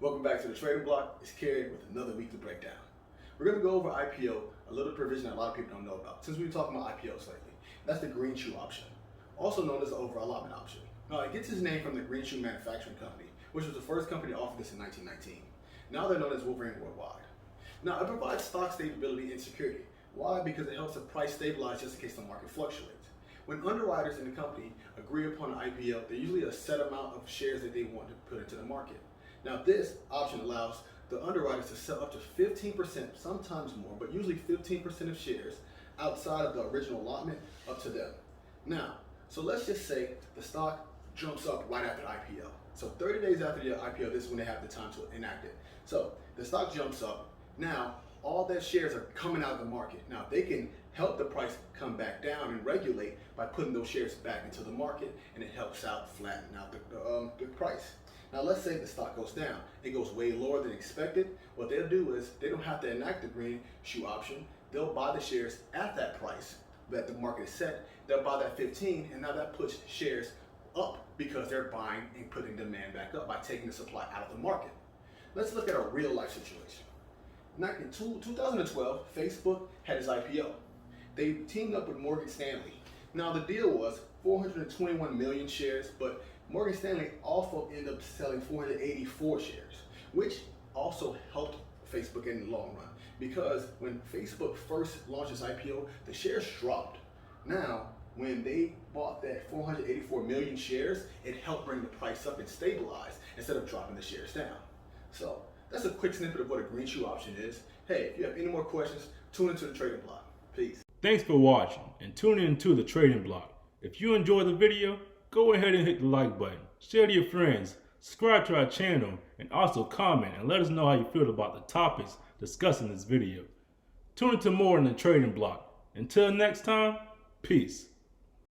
Welcome back to the Trading Block. It's Kerry with another weekly breakdown. We're going to go over IPO, a little provision that a lot of people don't know about, since we've been talking about IPOs lately. That's the Greenshoe Option, also known as the over allotment option. Now, it gets its name from the Greenshoe Manufacturing Company, which was the first company to offer this in 1919. Now they're known as Wolverine Worldwide. Now, it provides stock stability and security. Why? Because it helps the price stabilize just in case the market fluctuates. When underwriters in the company agree upon an IPO, there's usually a set amount of shares that they want to put into the market. Now, this option allows the underwriters to sell up to 15%, sometimes more, but usually 15% of shares outside of the original allotment up to them. Now, so let's just say the stock jumps up right after the IPO. So 30 days after the IPO, this is when they have the time to enact it. So the stock jumps up. Now, all their shares are coming out of the market. Now, they can help the price come back down and regulate by putting those shares back into the market, and it helps out flatten out the price. Now, let's say the stock goes down. It goes way lower than expected. What they'll do is they don't have to enact the Greenshoe option. They'll buy the shares at that price that the market is set. They'll buy that 15, and now that puts shares up because they're buying and putting demand back up by taking the supply out of the market. Let's look at a real life situation. In 2012, Facebook had its IPO. They teamed up with Morgan Stanley. Now, the deal was 421 million shares, but Morgan Stanley also ended up selling 484 shares, which also helped Facebook in the long run, because when Facebook first launched its IPO, the shares dropped. Now, when they bought that 484 million shares, it helped bring the price up and stabilize instead of dropping the shares down. So that's a quick snippet of what a Greenshoe option is. Hey, if you have any more questions, tune into the Trading Block. Peace. Thanks for watching and tuning into the Trading Block. If you enjoyed the video, go ahead and hit the like button, share to your friends, subscribe to our channel, and also comment and let us know how you feel about the topics discussed in this video. Tune into more in the Trading Block. Until next time, peace.